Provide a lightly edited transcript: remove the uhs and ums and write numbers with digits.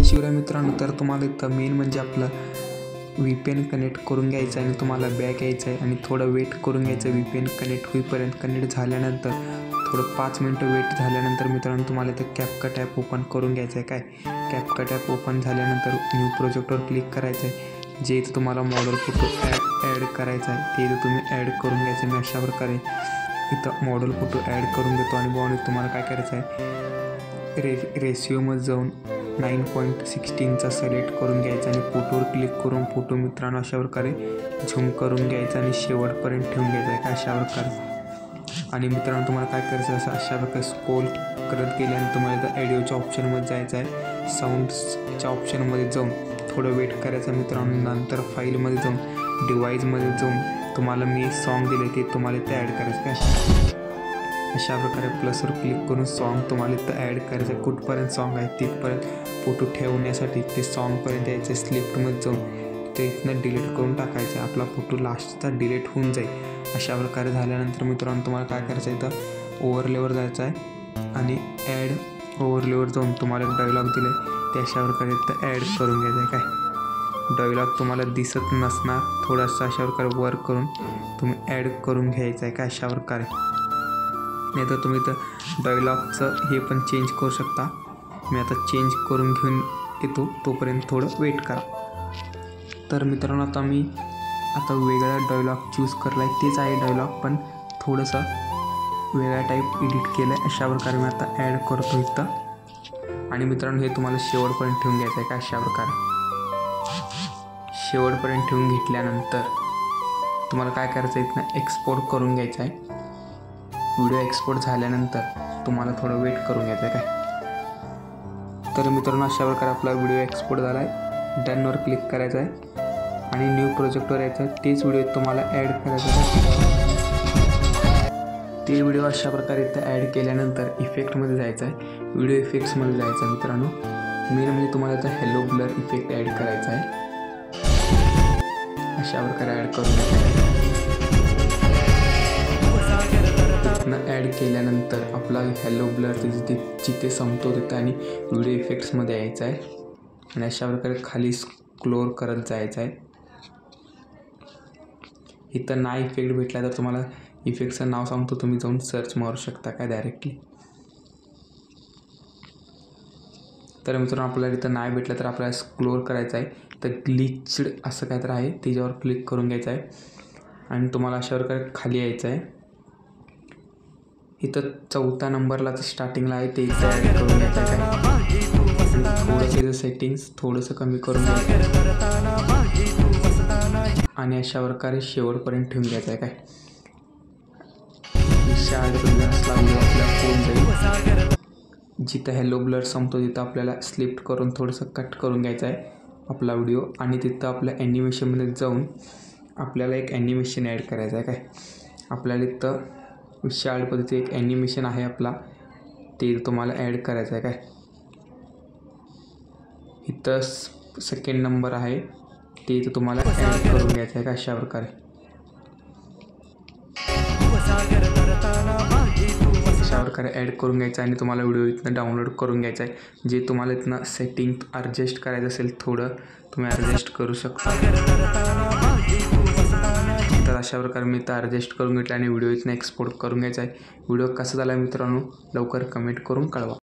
शिवाय मित्रांनो, तर तुम्हाला इथं मेन म्हणजे आपलं VPN कनेक्ट करून घ्यायचं आहे आणि तुम्हाला बॅक यायचं आहे आणि थोडं वेट करून घ्यायचं VPN कनेक्ट होईपर्यंत. कनेक्ट झाल्यानंतर थोडं 5 मिनटं वेट झाल्यानंतर मित्रांनो तुम्हाला इथं CapCut ॲप ओपन करून घ्यायचं आहे. CapCut ॲप ओपन झाल्यानंतर न्यू प्रोजेक्टवर क्लिक करायचं आहे. जे इथं तुम्हाला मॉडेल फोटो ॲड करायचा आहे ते इथं तुम्ही ॲड करून घ्यायचं. मी अशा प्रकारे इथं मॉडेल फोटो ॲड करून घेतो आणि बॉन्ड तुम्हाला काय करायचं आहे, रेशिओमध्ये जाऊन 9.16चा सिलेक्ट करून घ्यायचा आणि फोटोवर क्लिक करून फोटो मित्रांनो अशा प्रकारे झूम करून घ्यायचा आणि शेवटपर्यंत ठेवून घ्यायचा आहे अशा प्रकारे. आणि मित्रांनो तुम्हाला काय करायचं आहे, अशा प्रकारे स्क्रोल करत गेल्याने तुम्हाला इथं ऑडिओच्या ऑप्शनमध्ये जायचं आहे. साऊंड्सच्या ऑप्शनमध्ये जाऊन थोडं वेट करायचं मित्रांनो. नंतर फाईलमध्ये जाऊन डिव्हाइसमध्ये जाऊन तुम्हाला मी सॉन्ग दिले ते तुम्हाला इथं ॲड करायचं आहे. अशा प्रकारे प्लसवर क्लिक करून सॉन्ग तुम्हाला इथं ॲड करायचं आहे. कुठपर्यंत सॉन्ग आहे तिथपर्यंत फोटो ठेवण्यासाठी ते सॉन्गपर्यंत यायचं. स्लिप्टमध्ये जाऊन ते इथनं डिलीट करून टाकायचं आहे. आपला फोटो लास्टचा डिलीट होऊन जाईल. अशा प्रकारे झाल्यानंतर मित्रांनो तुम्हाला काय करायचं आहे, इथं ओव्हरलेवर जायचं आहे आणि ॲड ओव्हरलेवर जाऊन तुम्हाला एक डायलॉग दिलं आहे ते अशा प्रकारे इथं ॲड करून घ्यायचं आहे. डायलॉग तुम्हाला दिसत नसणार, थोडासा अशा प्रकारे वर्क करून तुम्ही ॲड करून घ्यायचं आहे अशा प्रकारे. नाही तर तुम्ही इथं डायलॉगचं हे पण चेंज करू शकता. मी आता चेंज करून घेऊन येतो, तोपर्यंत थोडं वेट करा. तर मित्रांनो आता मी वेगळा डायलॉग चूज करला आहे. तेच आहे डायलॉग पण थोडंसं वेगळ्या टाईप एडिट केलं आहे. अशा प्रकारे मी आता ॲड करतो इथं. आणि मित्रांनो हे तुम्हाला शेवटपर्यंत ठेवून घ्यायचं आहे अशा प्रकारे. शेवटपर्यंत ठेवून घेतल्यानंतर तुम्हाला काय करायचं आहे, इथनं एक्सपोर्ट करून घ्यायचं आहे. व्हिडिओ एक्सपोर्ट झाल्यानंतर तुम्हाला थोडं वेट करून घ्यायचं आहे तर मित्रांनो अशा प्रकारे आपला व्हिडिओ एक्सपोर्ट झाला आहे. डनवर क्लिक करायचं आहे आणि न्यू प्रोजेक्टवर यायचं आहे. तेच व्हिडिओ तुम्हाला ॲड करायचं आहे. ते व्हिडिओ अशा प्रकारे इथं ॲड केल्यानंतर इफेक्टमध्ये जायचं आहे. व्हिडिओ इफेक्ट्समध्ये जायचं आहे मित्रांनो. मेन म्हणजे तुम्हाला इथं हॅलो ब्लर इफेक्ट ॲड करायचा आहे. अशा प्रकारे ॲड करून घ्यायचं आहे. ॲड केल्यानंतर आपला हॅलो ब्लर जिथे संपतो तिथं आणि व्हिडिओ इफेक्ट्समध्ये यायचं आहे आणि अशा प्रकारे खाली स्क्रोल करत जायचं आहे. इथं नाही इफेक्ट भेटला तर तुम्हाला इफेक्टचं नाव सांगतो, तुम्ही जाऊन सर्च मारू शकता डायरेक्टली. तर मित्रांनो आपल्याला इथं नाही भेटलं तर आपल्याला स्क्रोल करायचं आहे. तर ग्लिच्ड असं काहीतरी आहे त्याच्यावर क्लिक करून घ्यायचं आहे आणि तुम्हाला अशा प्रकारे खाली यायचं आहे. इथं 4थ्या नंबरला स्टार्टिंगला आहे ते इथं ॲड करून घ्यायचं आहे. थोडंसं सेटिंग्स थोडंसं कमी करून घ्यायचं आणि अशा प्रकारे शेवटपर्यंत ठेवून घ्यायचं आहे आपल्या फोन जाईल. जिथं हॅलो ब्लर संपतो तिथं आपल्याला स्लिप्ट करून थोडंसं कट करून घ्यायचं आहे आपला व्हिडिओ आणि तिथं आपल्या ॲनिमेशनमध्ये जाऊन आपल्याला एक ॲनिमेशन ॲड करायचं आहे आपल्याला इथं विशाल पद्धतीचं एक ॲनिमेशन आहे आपला, ते तुम्हाला ॲड करायचं आहे इथं सेकंड नंबर आहे ते इथं तुम्हाला ॲड करून घ्यायचं आहे अशा प्रकारे. अशा प्रकारे ॲड करून घ्यायचं आणि तुम्हाला व्हिडिओ इथनं डाउनलोड करून घ्यायचा आहे. जे तुम्हाला इथनं सेटिंग ॲडजस्ट करायचं असेल थोडं तुम्ही ॲडजस्ट करू शकता. तर अशा प्रकारे मी इथं ॲडजस्ट करून घेतलं आणि व्हिडिओ इथनं एक्सपोर्ट करून घ्यायचा आहे. व्हिडिओ कसा झाला मित्रांनो लवकर कमेंट करून कळवा.